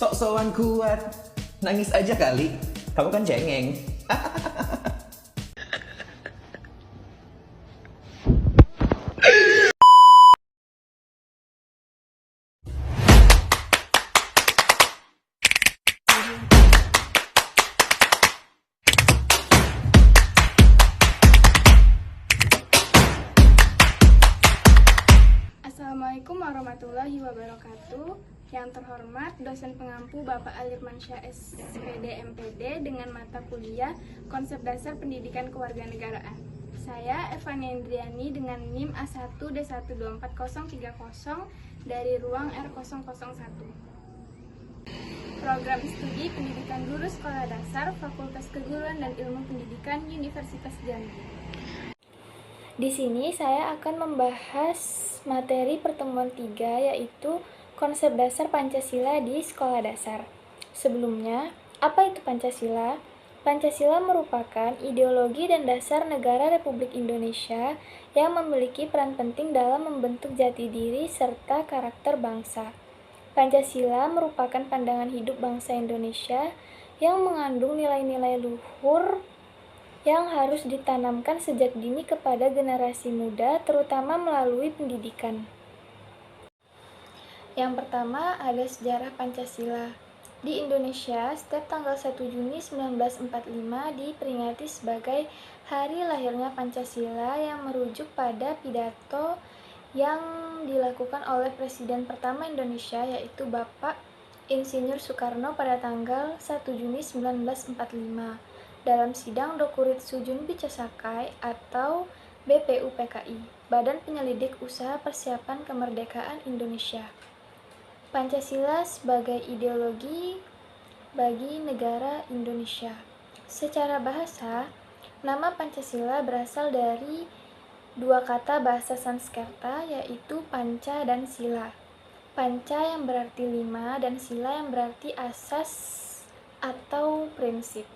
Sok-sokan kuat. Nangis aja kali. Kamu kan cengeng. Assalamualaikum warahmatullahi wabarakatuh. Yang terhormat dosen pengampu Bapak Alirmansyah SPD MPD dengan mata kuliah Konsep Dasar Pendidikan Kewarganegaraan. Saya Evania Indriani dengan NIM A1D1240030 dari ruang R001. Program Studi Pendidikan Guru Sekolah Dasar Fakultas Keguruan dan Ilmu Pendidikan Universitas Jambi. Di sini saya akan membahas materi pertemuan 3, yaitu konsep dasar Pancasila di sekolah dasar. Sebelumnya, apa itu Pancasila? Pancasila merupakan ideologi dan dasar negara Republik Indonesia yang memiliki peran penting dalam membentuk jati diri serta karakter bangsa. Pancasila merupakan pandangan hidup bangsa Indonesia yang mengandung nilai-nilai luhur yang harus ditanamkan sejak dini kepada generasi muda, terutama melalui pendidikan. Yang pertama ada sejarah Pancasila. Di Indonesia, setiap tanggal 1 Juni 1945 diperingati sebagai hari lahirnya Pancasila yang merujuk pada pidato yang dilakukan oleh Presiden pertama Indonesia, yaitu Bapak Insinyur Soekarno pada tanggal 1 Juni 1945. Dalam sidang Dokuritsu Junbica Sakai atau BPUPKI, Badan Penyelidik Usaha Persiapan Kemerdekaan Indonesia. Pancasila sebagai ideologi bagi negara Indonesia. Secara bahasa, nama Pancasila berasal dari dua kata bahasa Sanskerta, yaitu panca dan sila. Panca yang berarti 5 dan sila yang berarti asas atau prinsip.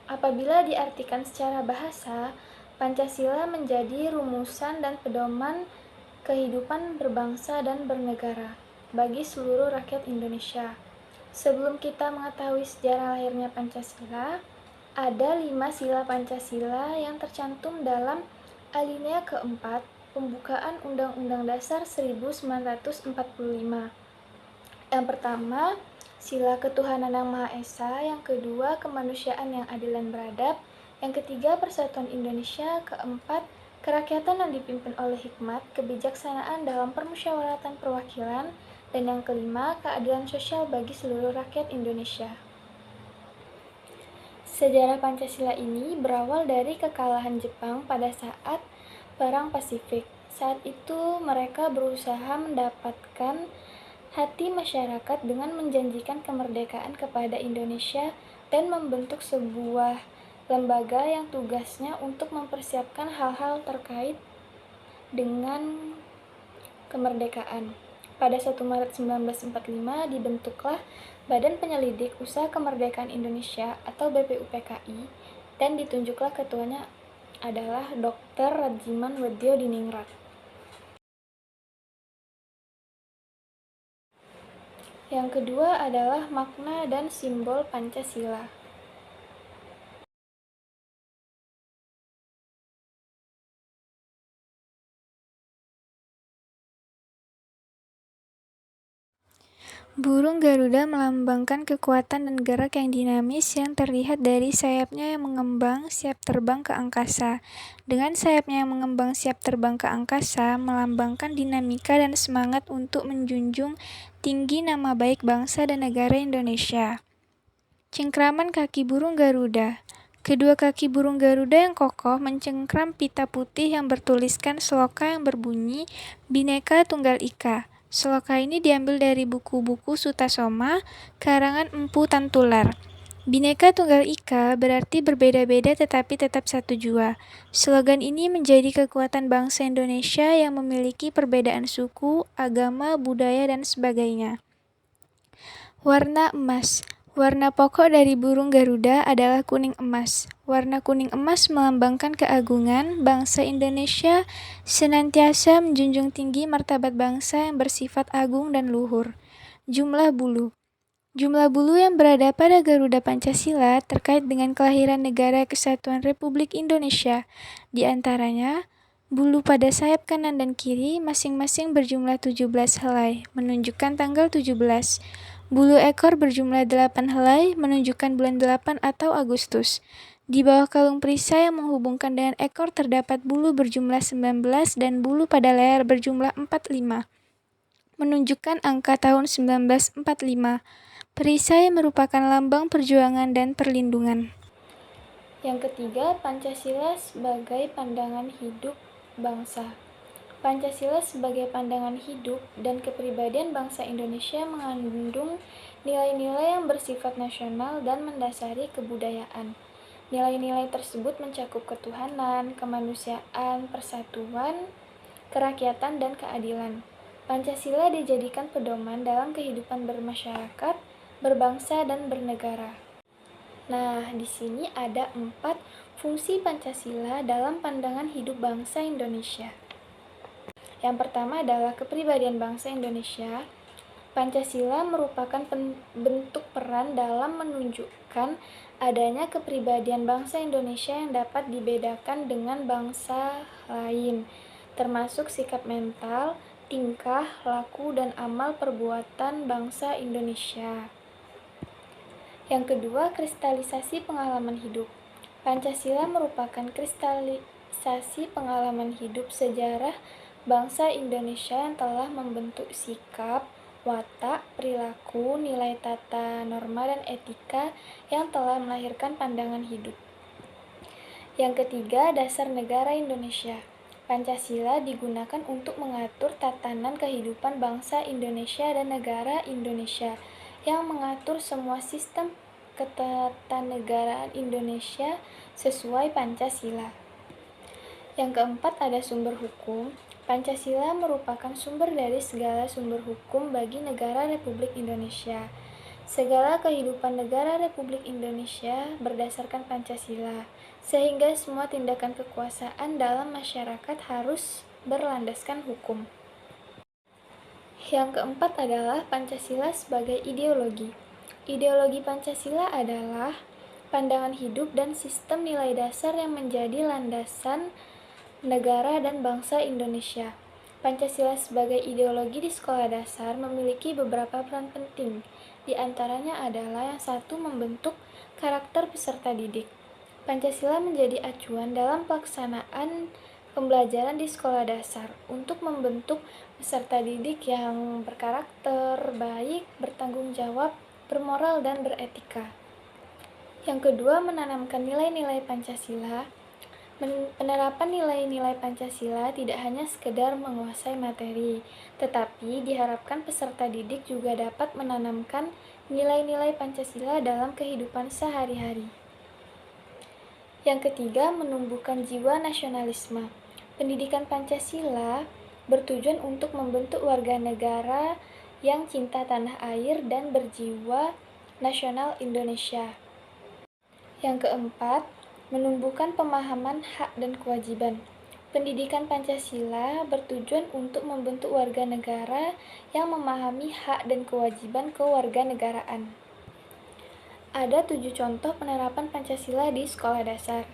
Apabila diartikan secara bahasa, Pancasila menjadi rumusan dan pedoman kehidupan berbangsa dan bernegara bagi seluruh rakyat Indonesia. Sebelum kita mengetahui sejarah lahirnya Pancasila, ada 5 sila Pancasila yang tercantum dalam alinea keempat pembukaan Undang-Undang Dasar 1945. Yang pertama, sila ketuhanan yang Maha Esa. Yang kedua, kemanusiaan yang adil dan beradab. Yang ketiga, persatuan Indonesia. Keempat, kerakyatan yang dipimpin oleh hikmat, kebijaksanaan dalam permusyawaratan perwakilan. Dan yang kelima, keadilan sosial bagi seluruh rakyat Indonesia. Sejarah Pancasila ini berawal dari kekalahan Jepang pada saat Perang Pasifik. Saat itu mereka berusaha mendapatkan hati masyarakat dengan menjanjikan kemerdekaan kepada Indonesia dan membentuk sebuah lembaga yang tugasnya untuk mempersiapkan hal-hal terkait dengan kemerdekaan. Pada 1 Maret 1945 dibentuklah Badan Penyelidik Usaha Kemerdekaan Indonesia atau BPUPKI dan ditunjuklah ketuanya adalah Dr. Radziman Weddio Diningrat. Yang kedua adalah makna dan simbol Pancasila. Burung Garuda melambangkan kekuatan dan gerak yang dinamis yang terlihat dari sayapnya yang mengembang siap terbang ke angkasa. Dengan sayapnya yang mengembang siap terbang ke angkasa, melambangkan dinamika dan semangat untuk menjunjung tinggi nama baik bangsa dan negara Indonesia. Cengkraman kaki burung Garuda. Kedua kaki burung Garuda yang kokoh mencengkram pita putih yang bertuliskan sloka yang berbunyi Bhinneka Tunggal Ika. Sloka ini diambil dari buku-buku Sutasoma, karangan Empu Tantular. Bhinneka Tunggal Ika berarti berbeda-beda tetapi tetap satu jua. Slogan ini menjadi kekuatan bangsa Indonesia yang memiliki perbedaan suku, agama, budaya, dan sebagainya. Warna emas. Warna pokok dari burung Garuda adalah kuning emas. Warna kuning emas melambangkan keagungan. Bangsa Indonesia senantiasa menjunjung tinggi martabat bangsa yang bersifat agung dan luhur. Jumlah bulu. Jumlah bulu yang berada pada Garuda Pancasila terkait dengan kelahiran Negara Kesatuan Republik Indonesia. Di antaranya, bulu pada sayap kanan dan kiri masing-masing berjumlah 17 helai, menunjukkan tanggal 17. Bulu ekor berjumlah 8 helai, menunjukkan bulan 8 atau Agustus. Di bawah kalung perisai yang menghubungkan dengan ekor terdapat bulu berjumlah 19 dan bulu pada leher berjumlah 45, menunjukkan angka tahun 1945. Perisai merupakan lambang perjuangan dan perlindungan. Yang ketiga, Pancasila sebagai pandangan hidup bangsa. Pancasila sebagai pandangan hidup dan kepribadian bangsa Indonesia mengandung nilai-nilai yang bersifat nasional dan mendasari kebudayaan. Nilai-nilai tersebut mencakup ketuhanan, kemanusiaan, persatuan, kerakyatan, dan keadilan. Pancasila dijadikan pedoman dalam kehidupan bermasyarakat, berbangsa, dan bernegara. Nah, di sini ada 4 fungsi Pancasila dalam pandangan hidup bangsa Indonesia. Yang pertama adalah kepribadian bangsa Indonesia. Pancasila merupakan bentuk peran dalam menunjukkan adanya kepribadian bangsa Indonesia yang dapat dibedakan dengan bangsa lain, termasuk sikap mental, tingkah, laku, dan amal perbuatan bangsa Indonesia. Yang kedua, kristalisasi pengalaman hidup. Pancasila merupakan kristalisasi pengalaman hidup sejarah bangsa Indonesia yang telah membentuk sikap, watak, perilaku, nilai tata norma, dan etika yang telah melahirkan pandangan hidup. Yang ketiga, dasar negara Indonesia. Pancasila digunakan untuk mengatur tatanan kehidupan bangsa Indonesia dan negara Indonesia, yang mengatur semua sistem ketatanegaraan Indonesia sesuai Pancasila. Yang keempat ada sumber hukum. Pancasila merupakan sumber dari segala sumber hukum bagi negara Republik Indonesia. Segala kehidupan negara Republik Indonesia berdasarkan Pancasila, sehingga semua tindakan kekuasaan dalam masyarakat harus berlandaskan hukum. Yang keempat adalah Pancasila sebagai ideologi. Ideologi Pancasila adalah pandangan hidup dan sistem nilai dasar yang menjadi landasan negara dan bangsa Indonesia. Pancasila sebagai ideologi di sekolah dasar memiliki beberapa peran penting. Di antaranya adalah yang satu, membentuk karakter peserta didik. Pancasila menjadi acuan dalam pelaksanaan pembelajaran di sekolah dasar untuk membentuk peserta didik yang berkarakter baik, bertanggung jawab, bermoral, dan beretika. Yang kedua, menanamkan nilai-nilai Pancasila. Penerapan nilai-nilai Pancasila tidak hanya sekedar menguasai materi, tetapi diharapkan peserta didik juga dapat menanamkan nilai-nilai Pancasila dalam kehidupan sehari-hari. Yang ketiga, menumbuhkan jiwa nasionalisme. Pendidikan Pancasila bertujuan untuk membentuk warga negara yang cinta tanah air dan berjiwa nasional Indonesia. Yang keempat, menumbuhkan pemahaman hak dan kewajiban. Pendidikan Pancasila bertujuan untuk membentuk warga negara yang memahami hak dan kewajiban kewarganegaraan. Ada 7 contoh penerapan Pancasila di sekolah dasar.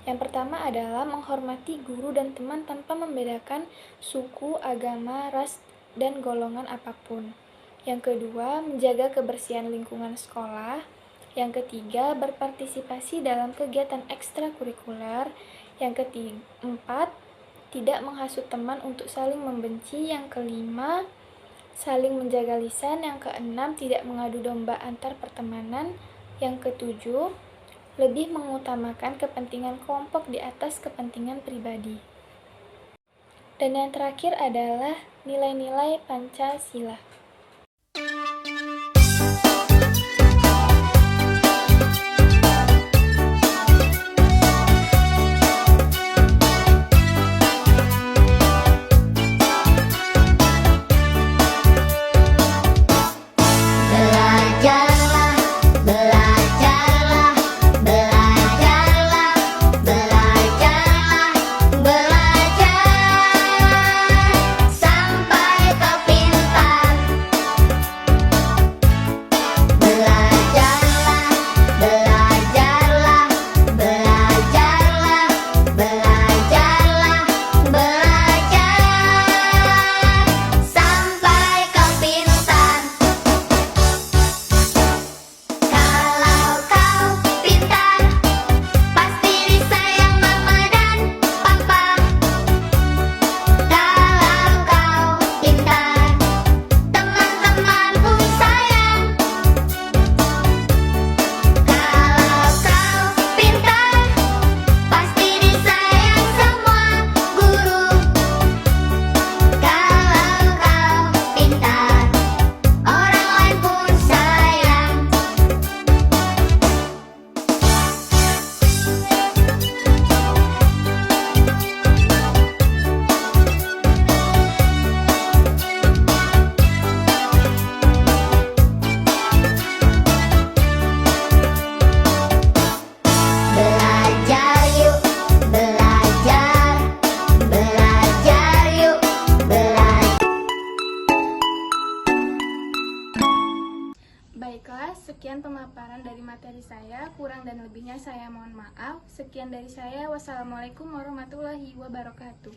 Yang pertama adalah menghormati guru dan teman tanpa membedakan suku, agama, ras, dan golongan apapun. Yang kedua, menjaga kebersihan lingkungan sekolah. Yang ketiga, berpartisipasi dalam kegiatan ekstrakurikuler. Yang keempat, tidak menghasut teman untuk saling membenci. Yang kelima, saling menjaga lisan. Yang keenam, tidak mengadu domba antar pertemanan. Yang ketujuh, lebih mengutamakan kepentingan kelompok di atas kepentingan pribadi. Dan yang terakhir adalah nilai-nilai Pancasila. Sampai kau pintar. sekian pemaparan dari materi saya. Kurang dan lebihnya saya mohon maaf. Sekian dari saya. Wassalamualaikum warahmatullahi wabarakatuh.